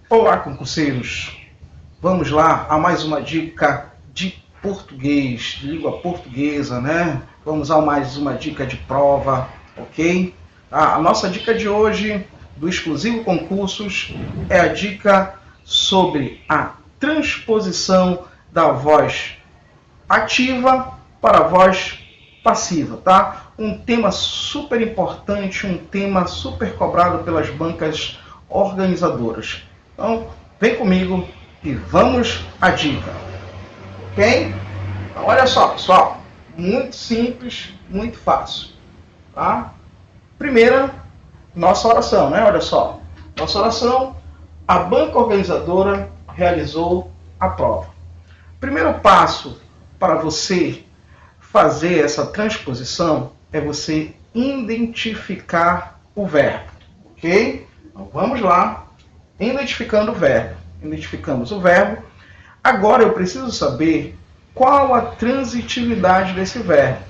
Olá, concurseiros! Vamos lá a mais uma dica de português, de língua portuguesa, né? Vamos a mais uma dica de prova, ok? A nossa dica de hoje, do Exclusivo Concursos, é a dica sobre a transposição da voz ativa para a voz passiva, tá? Um tema super importante, um tema super cobrado pelas bancas organizadoras. Então, vem comigo e vamos à dica, ok? Então, olha só, pessoal, muito simples, muito fácil, tá? Primeira, nossa oração, né? Olha só, nossa oração, a banca organizadora realizou a prova. Primeiro passo para você fazer essa transposição é você identificar o verbo, ok? Então, vamos lá. Identificando o verbo. Identificamos o verbo. Agora eu preciso saber qual a transitividade desse verbo.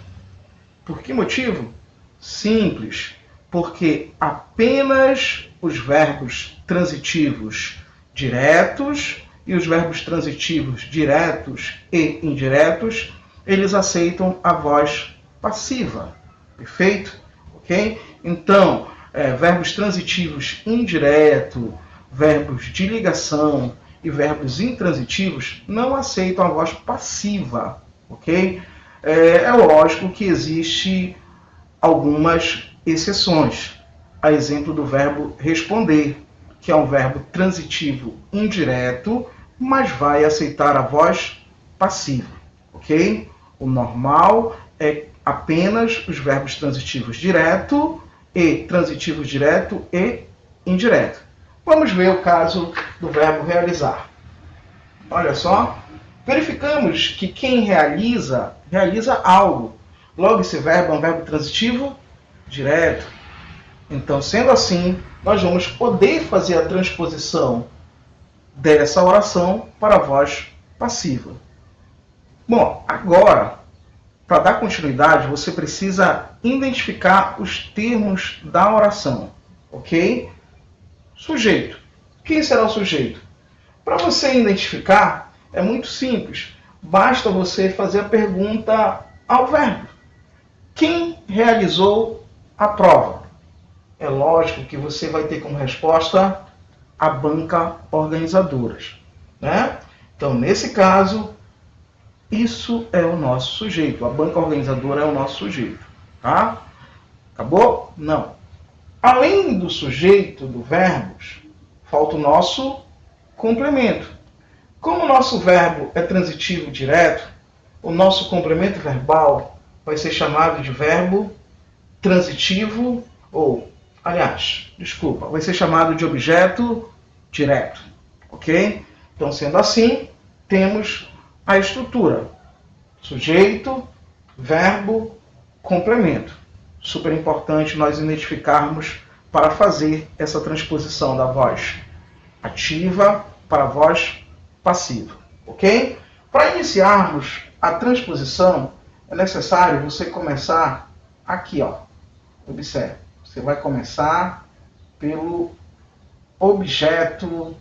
Por que motivo? Simples. Porque apenas os verbos transitivos diretos e os verbos transitivos diretos e indiretos, eles aceitam a voz passiva. Perfeito? Ok? Então, verbos transitivos indireto, verbos de ligação e verbos intransitivos não aceitam a voz passiva, ok? É lógico que existe algumas exceções. A exemplo do verbo responder, que é um verbo transitivo indireto, mas vai aceitar a voz passiva, ok? O normal é apenas os verbos transitivos direto e indireto. Vamos ver o caso do verbo realizar. Olha só, verificamos que quem realiza, realiza algo. Logo, esse verbo é um verbo transitivo direto. Então, sendo assim, nós vamos poder fazer a transposição dessa oração para a voz passiva. Bom, agora, para dar continuidade, você precisa identificar os termos da oração, ok? Sujeito. Quem será o sujeito? Para você identificar, é muito simples. Basta você fazer a pergunta ao verbo. Quem realizou a prova? É lógico que você vai ter como resposta a banca organizadoras, né? Então, nesse caso, isso é o nosso sujeito. A banca organizadora é o nosso sujeito, tá? Acabou? Não. Além do sujeito, do verbos, falta o nosso complemento. Como o nosso verbo é transitivo direto, o nosso complemento verbal vai ser chamado de verbo transitivo, vai ser chamado de objeto direto, ok? Então, sendo assim, temos a estrutura: sujeito, verbo, complemento. Super importante nós identificarmos para fazer essa transposição da voz ativa para a voz passiva, ok? Para iniciarmos a transposição, é necessário você começar aqui, ó. Observe, você vai começar pelo objeto,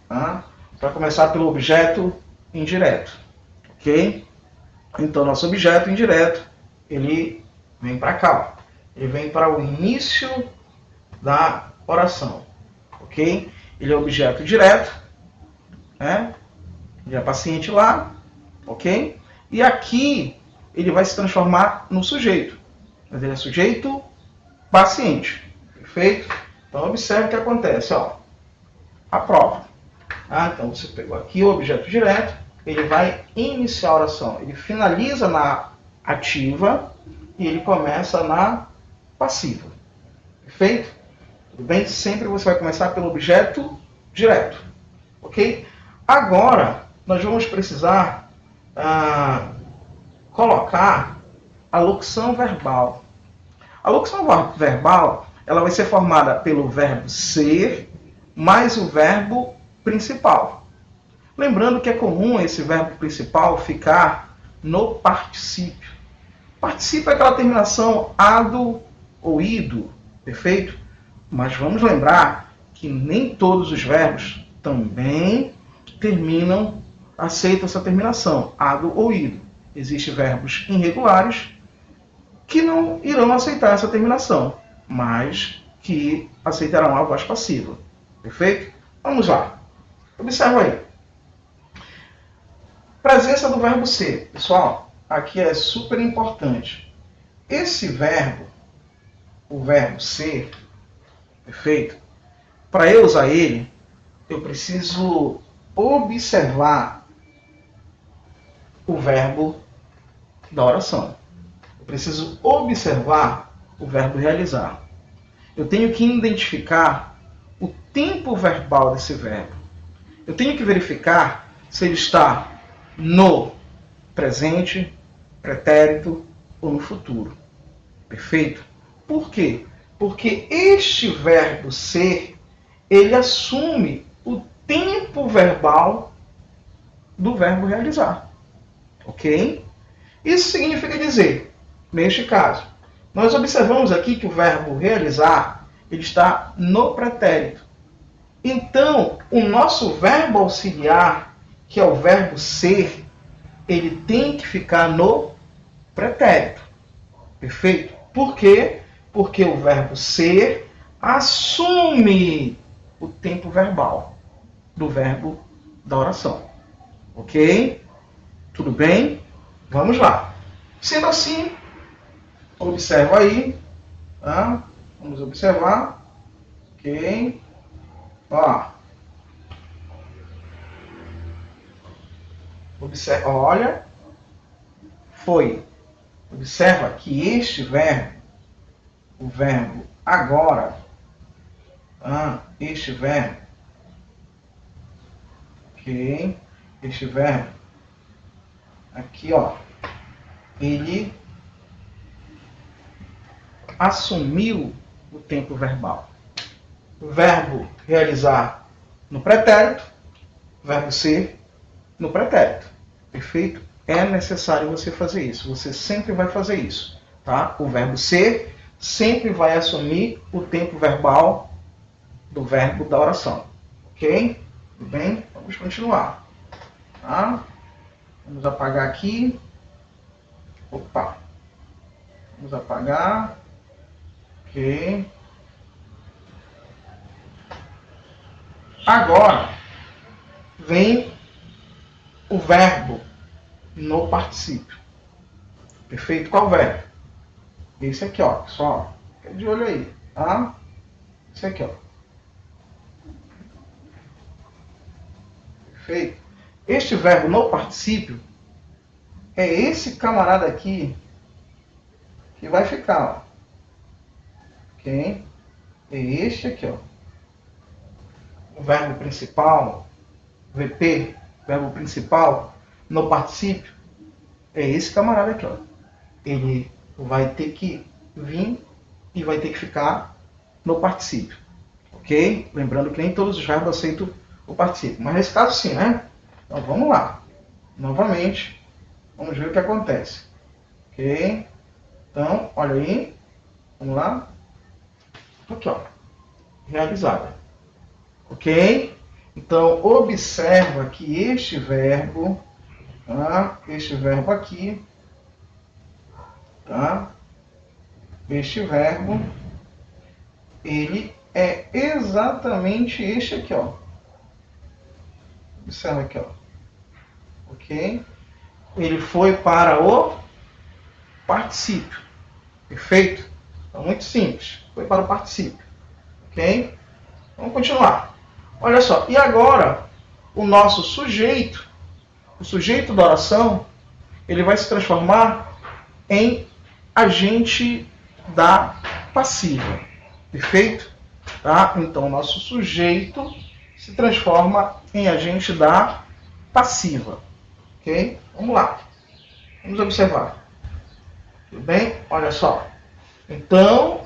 tá? Vai começar pelo objeto indireto, ok? Então, nosso objeto indireto, ele vem para cá, ó. Ele vem para o início da oração, ok? Ele é objeto direto, né? Ele é paciente lá, ok? E aqui ele vai se transformar no sujeito, mas ele é sujeito paciente, perfeito? Então observe o que acontece, ó. A prova. Então você pegou aqui o objeto direto, ele vai iniciar a oração, ele finaliza na ativa e ele começa na passiva, perfeito? Tudo bem? Sempre você vai começar pelo objeto direto, ok? Agora, nós vamos precisar colocar a locução verbal. A locução verbal, ela vai ser formada pelo verbo ser mais o verbo principal. Lembrando que é comum esse verbo principal ficar no particípio. Particípio é aquela terminação ado ou ido, perfeito? Mas vamos lembrar que nem todos os verbos também aceitam essa terminação, ado ou ido. Existem verbos irregulares que não irão aceitar essa terminação, mas que aceitarão a voz passiva. Perfeito? Vamos lá. Observa aí. Presença do verbo ser. Pessoal, aqui é super importante. Esse verbo, o verbo ser, perfeito? Para eu usar ele, eu preciso observar o verbo da oração. Eu preciso observar o verbo realizar. Eu tenho que identificar o tempo verbal desse verbo. Eu tenho que verificar se ele está no presente, pretérito ou no futuro. Perfeito? Por quê? Porque este verbo ser, ele assume o tempo verbal do verbo realizar. Ok? Isso significa dizer, neste caso, nós observamos aqui que o verbo realizar ele está no pretérito. Então, o nosso verbo auxiliar, que é o verbo ser, ele tem que ficar no pretérito. Perfeito? Por quê? Porque o verbo ser assume o tempo verbal do verbo da oração. Ok? Tudo bem? Vamos lá. Sendo assim, observa aí. Tá? Vamos observar. Ok? Ó. Observa, olha. Foi. Observa que este verbo, o verbo agora, este verbo, ok? Este verbo aqui, ó, ele assumiu o tempo verbal. O verbo realizar no pretérito, o verbo ser no pretérito. Perfeito? É necessário você fazer isso. Você sempre vai fazer isso. Tá? O verbo ser sempre vai assumir o tempo verbal do verbo da oração. Ok? Tudo bem? Vamos continuar. Tá? Vamos apagar aqui. Opa! Vamos apagar. Ok. Agora, vem o verbo no particípio. Perfeito? Qual verbo? Esse aqui, ó. Pessoal, fica de olho aí. Tá? Esse aqui, ó. Perfeito? Este verbo no particípio é esse camarada aqui que vai ficar, ó. Ok? É este aqui, ó. O verbo principal, VP, verbo principal, no particípio, é esse camarada aqui, ó. Ele vai ter que vir e vai ter que ficar no particípio. Ok? Lembrando que nem todos os verbos aceitam o particípio. Mas nesse caso sim, né? Então vamos lá. Novamente, vamos ver o que acontece. Ok? Então, olha aí. Vamos lá. Aqui, ó. Realizada. Ok? Então, observa que este verbo, tá? Este verbo aqui, tá? Este verbo, ele é exatamente este aqui, ó. Observa aqui, ó. Ok? Ele foi para o particípio. Perfeito? Então, muito simples. Foi para o particípio. Ok? Vamos continuar. Olha só. E agora, o nosso sujeito, o sujeito da oração, ele vai se transformar em agente da passiva. Perfeito? Tá? Então, o nosso sujeito se transforma em agente da passiva. Ok? Vamos lá. Vamos observar. Tudo bem? Olha só. Então,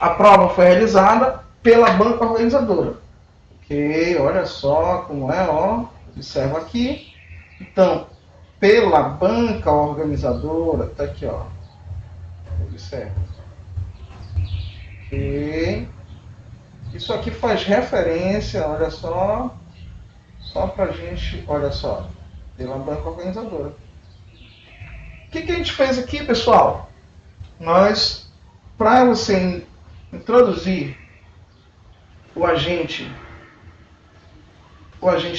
a prova foi realizada pela banca organizadora. Ok? Olha só como é, ó. Observa aqui. Então, pela banca organizadora, tá aqui, ó. Observa. Ok. Isso aqui faz referência, olha só pra gente, olha só, pela banca organizadora. O que a gente fez aqui, pessoal? Nós, para você introduzir o agente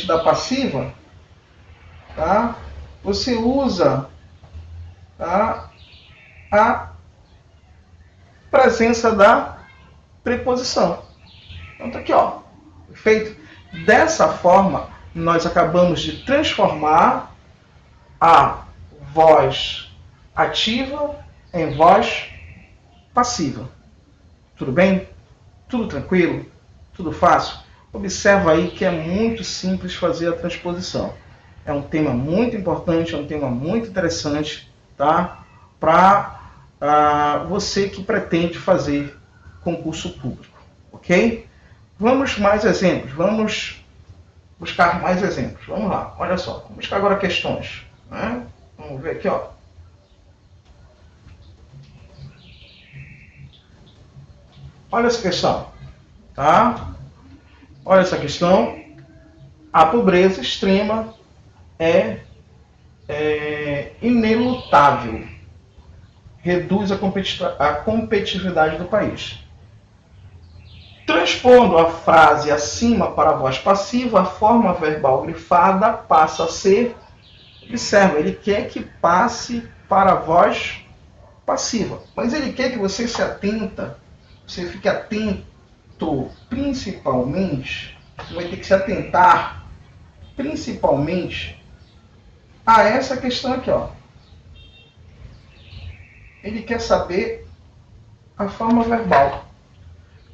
da passiva, tá? Você usa, tá, a presença da preposição. Então tá aqui, ó. Perfeito? Dessa forma, nós acabamos de transformar a voz ativa em voz passiva. Tudo bem? Tudo tranquilo? Tudo fácil? Observa aí que é muito simples fazer a transposição. É um tema muito importante, é um tema muito interessante, tá? Para você que pretende fazer concurso público, ok? Vamos mais exemplos, vamos buscar mais exemplos. Vamos lá, olha só, vamos buscar agora questões, né? Vamos ver aqui, ó. Olha essa questão, tá? Olha essa questão. A pobreza extrema é inelutável. Reduz a competitividade do país. Transpondo a frase acima para a voz passiva, a forma verbal grifada passa a ser... Observa, ele quer que passe para a voz passiva, mas ele quer que você você fique atento, principalmente, você vai ter que se atentar, principalmente, a essa questão aqui, ó. Ele quer saber a forma verbal.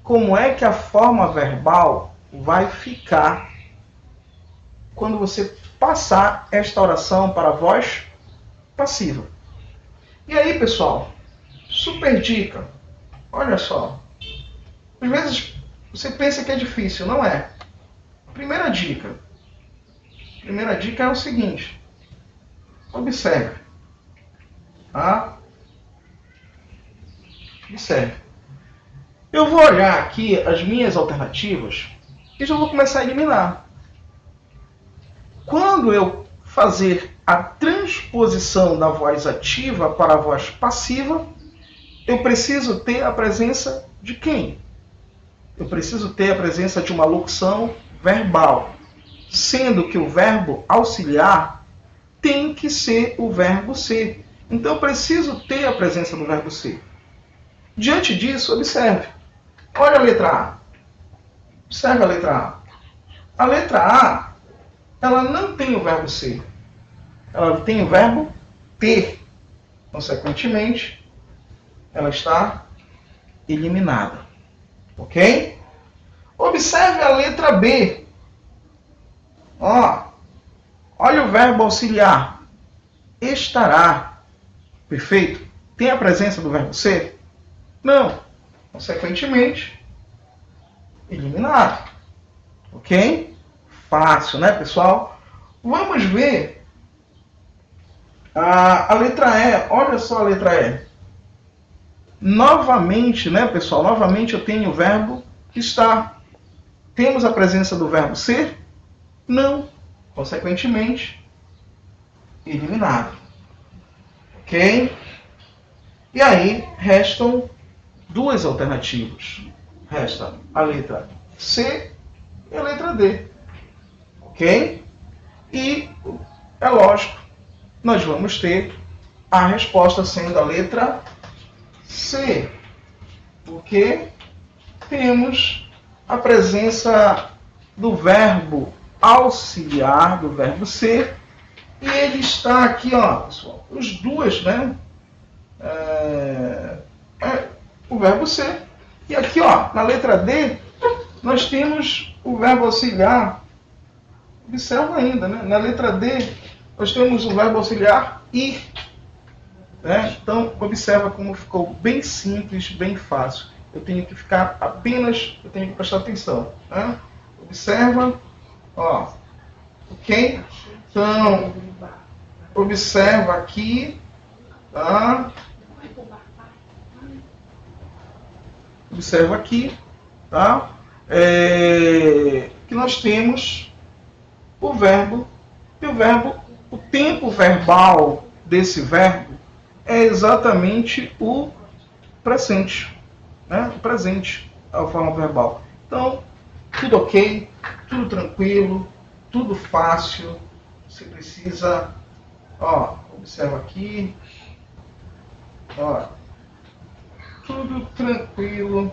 Como é que a forma verbal vai ficar quando você passar esta oração para a voz passiva? E aí, pessoal, super dica. Olha só. Às vezes você pensa que é difícil, não é? Primeira dica é o seguinte. Observe. Tá? Observe. Eu vou olhar aqui as minhas alternativas e já vou começar a eliminar. Quando eu fazer a transposição da voz ativa para a voz passiva, eu preciso ter a presença de quem? Eu preciso ter a presença de uma locução verbal, sendo que o verbo auxiliar tem que ser o verbo ser. Então eu preciso ter a presença do verbo ser. Diante disso, observe. Olha a letra A. Observe a letra A. A letra A, ela não tem o verbo ser. Ela tem o verbo ter. Consequentemente, ela está eliminada. Ok? Observe a letra B. Ó, olha o verbo auxiliar. Estará. Perfeito? Tem a presença do verbo ser? Não. Consequentemente, eliminado. Ok? Fácil, né, pessoal? Vamos ver a letra E. Olha só a letra E. Novamente, né, pessoal? Novamente eu tenho o verbo estar. Temos a presença do verbo ser? Não. Consequentemente, eliminado. Ok? E aí, restam duas alternativas. Resta a letra C e a letra D. Ok? E, é lógico, nós vamos ter a resposta sendo a letra C. Porque temos a presença do verbo auxiliar, do verbo ser, e ele está aqui, ó, pessoal, os duas, né? O verbo ser. E aqui, ó, na letra D, nós temos o verbo auxiliar. Observa ainda, né? Na letra D, nós temos o verbo auxiliar ir. Né? Então, observa como ficou bem simples, bem fácil. Eu tenho que prestar atenção. Né? Observa, ó, ok? Então, observa aqui, tá? Observa aqui, tá? que nós temos o verbo, e o tempo verbal desse verbo é exatamente o presente, né? O presente é a forma verbal. Então, tudo ok, tudo tranquilo, tudo fácil. Você precisa, ó, observa aqui, ó, tudo tranquilo,